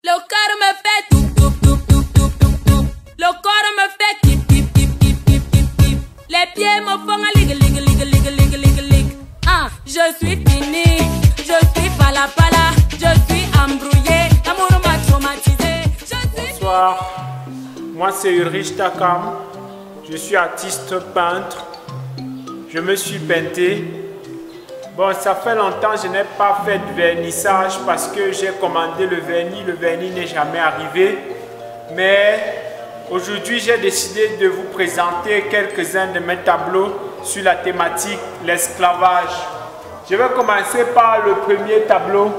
Le corps me fait tout, tout, tout, tout, tout, tout, tout. Le corps me fait tip, tip, tip, tip, tip, tip, tip. Les pieds me font un ligue, ligue, ligue, ligue, ligue, ligue, ligue. Ah, je suis fini, je suis pala pala, je suis embrouillé, l'amour m'a traumatisé. Bonsoir, moi c'est Ulrich Takam, je suis artiste peintre, je me suis peinté. Bon, ça fait longtemps que je n'ai pas fait de vernissage parce que j'ai commandé le vernis n'est jamais arrivé. Mais aujourd'hui, j'ai décidé de vous présenter quelques-uns de mes tableaux sur la thématique l'esclavage. Je vais commencer par le premier tableau.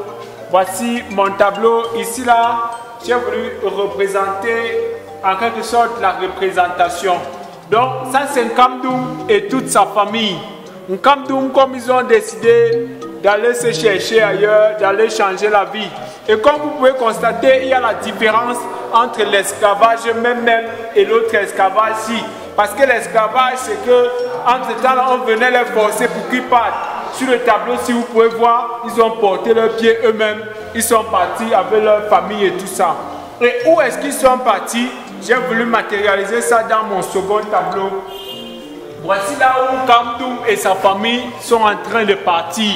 Voici mon tableau. Ici, là, j'ai voulu représenter en quelque sorte la représentation. Donc, ça, c'est Nkamdoum et toute sa famille. Nkamdoum, comme ils ont décidé d'aller se chercher ailleurs, d'aller changer la vie. Et comme vous pouvez constater, il y a la différence entre l'esclavage même et l'autre esclavage-ci. Parce que l'esclavage, c'est que entre-temps, on venait les forcer pour qu'ils partent. Sur le tableau, si vous pouvez voir, ils ont porté leurs pieds eux-mêmes. Ils sont partis avec leur famille et tout ça. Et où est-ce qu'ils sont partis? J'ai voulu matérialiser ça dans mon second tableau. Voici là où Nkamdoum et sa famille sont en train de partir.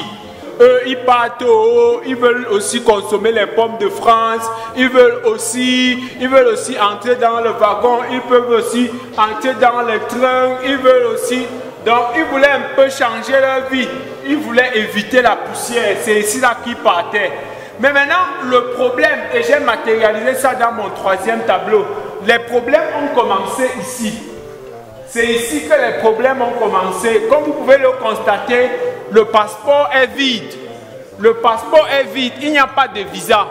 Eux, ils partent au haut, ils veulent aussi consommer les pommes de France, ils veulent aussi entrer dans le wagon, ils peuvent aussi entrer dans le train, ils veulent aussi... Donc, ils voulaient un peu changer leur vie, ils voulaient éviter la poussière, c'est ici là qu'ils partaient. Mais maintenant, le problème, et j'ai matérialisé ça dans mon troisième tableau, les problèmes ont commencé ici. C'est ici que les problèmes ont commencé. Comme vous pouvez le constater, le passeport est vide. Le passeport est vide, il n'y a pas de visa.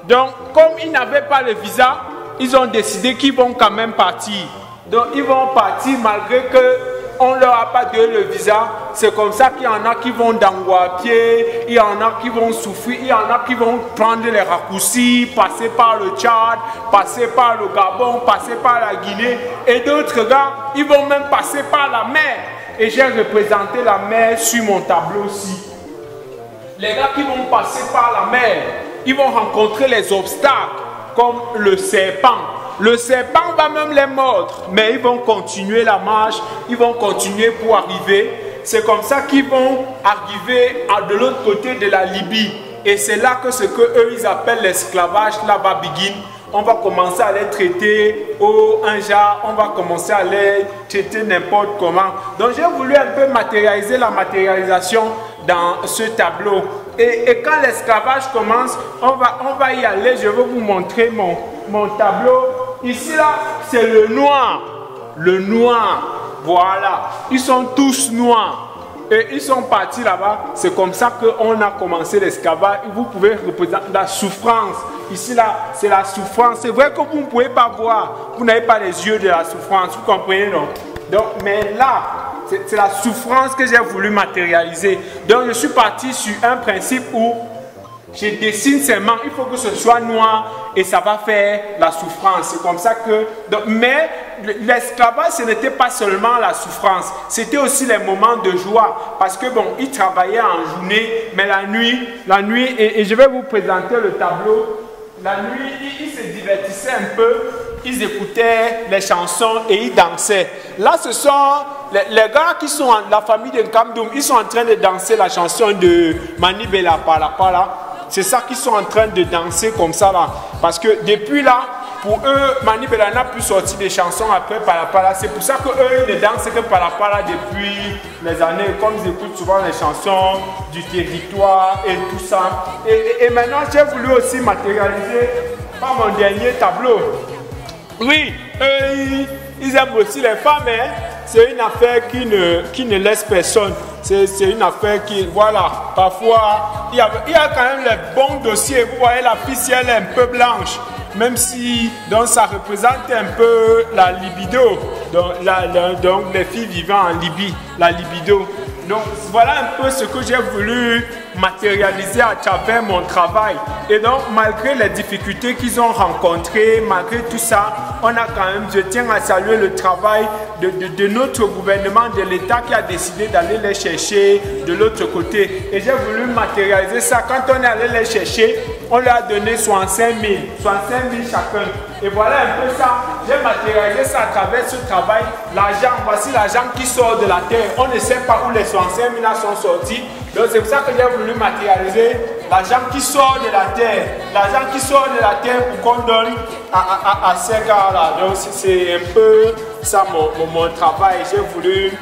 Donc, comme ils n'avaient pas le visa, ils ont décidé qu'ils vont quand même partir. Donc, ils vont partir malgré qu'on ne leur a pas donné le visa. C'est comme ça qu'il y en a qui vont d'Anguapié, il y en a qui vont souffrir, il y en a qui vont prendre les raccourcis, passer par le Tchad, passer par le Gabon, passer par la Guinée. Et d'autres gars, ils vont même passer par la mer. Et j'ai représenté la mer sur mon tableau aussi. Les gars qui vont passer par la mer, ils vont rencontrer les obstacles comme le serpent. Le serpent va même les mordre, mais ils vont continuer la marche, ils vont continuer pour arriver. C'est comme ça qu'ils vont arriver de l'autre côté de la Libye. Et c'est là que ce qu'eux ils appellent l'esclavage là-bas begin. On va commencer à les traiter au Anja, on va commencer à les traiter n'importe comment. Donc j'ai voulu un peu matérialiser la matérialisation dans ce tableau. Et quand l'esclavage commence, on va y aller. Je vais vous montrer mon tableau. Ici là, c'est le noir. Le noir. Voilà. Ils sont tous noirs. Et ils sont partis là-bas. C'est comme ça qu'on a commencé l'esclavage. Vous pouvez représenter la souffrance. Ici là, c'est la souffrance. C'est vrai que vous ne pouvez pas voir. Vous n'avez pas les yeux de la souffrance. Vous comprenez, non? Donc, mais là, c'est la souffrance que j'ai voulu matérialiser. Donc, je suis parti sur un principe où je dessine seulement, il faut que ce soit noir et ça va faire la souffrance. C'est comme ça que... Donc, mais l'esclavage, ce n'était pas seulement la souffrance, c'était aussi les moments de joie. Parce que bon, ils travaillaient en journée, mais la nuit, et je vais vous présenter le tableau. La nuit, ils se divertissaient un peu, ils écoutaient les chansons et ils dansaient. Là, ce sont les gars qui sont la famille de Nkamdoum, ils sont en train de danser la chanson de Mani Bela Pala Pala. C'est ça qu'ils sont en train de danser comme ça là. Parce que depuis là, pour eux, Mani Bela n'a plus sorti des chansons après Pala Pala. C'est pour ça qu'eux, ils ne dansent que Pala Pala depuis les années. Comme ils écoutent souvent les chansons du territoire et tout ça. Et maintenant, j'ai voulu aussi matérialiser par mon dernier tableau. Oui, ils aiment aussi les femmes, hein. C'est une affaire qui ne laisse personne. C'est une affaire qui, voilà, parfois, il y a quand même les bons dossiers. Vous voyez, la fille, si elle est un peu blanche, même si, donc ça représente un peu la libido, donc les filles vivant en Libye, la libido. Donc voilà un peu ce que j'ai voulu matérialiser à travers mon travail. Et donc malgré les difficultés qu'ils ont rencontrées, malgré tout ça, on a quand même, je tiens à saluer le travail de notre gouvernement, de l'État qui a décidé d'aller les chercher de l'autre côté. Et j'ai voulu matérialiser ça. Quand on est allé les chercher, on leur a donné 65 000 chacun. Et voilà un peu ça. J'ai matérialisé ça à travers ce travail. L'argent, voici l'argent qui sort de la terre. On ne sait pas où les 65 000 sont sortis. Donc c'est pour ça que j'ai voulu matérialiser l'argent qui sort de la terre. L'argent qui sort de la terre pour qu'on donne à ces gars-là. Donc c'est un peu ça mon travail. J'ai voulu...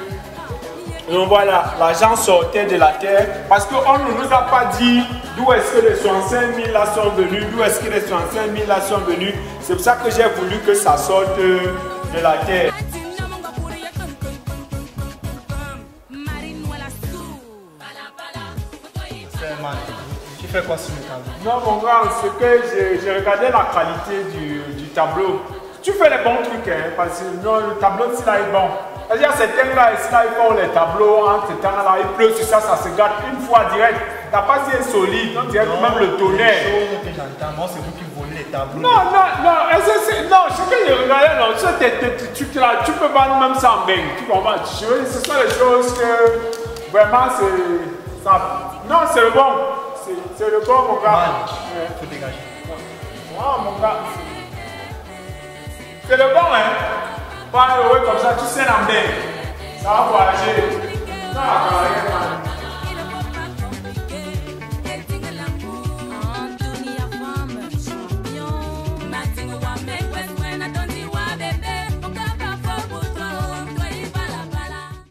Donc voilà, l'argent sortait de la terre parce qu'on ne nous a pas dit d'où est-ce que les 65 000 là sont venus, d'où est-ce que les 65 000 là sont venus. C'est pour ça que j'ai voulu que ça sorte de la terre. Tu fais quoi sur le tableau? Non mon gars, c'est que j'ai regardé la qualité du tableau. Tu fais les bons trucs, hein, parce que non, le tableau ici là est bon. Il y a certains là, ici là, ils font les tableaux, entre ces temps là, il pleut sur ça, ça se gâte une fois direct. T'as pas si c'est solide, on dirait même le tonnerre. Ce que j'entends, moi c'est vous qui volez les tableaux. Non, ce que je regardais, non, tu peux vendre même ça en bain. Tu comprends? Ce sont les choses que vraiment c'est. Non, c'est le bon. C'est le bon, mon gars. Il faut dégager. Oh, mon gars. C'est le bon, hein? Pas heureux comme ça, tu sais en bain. Ça va voyager. Ça va voyager.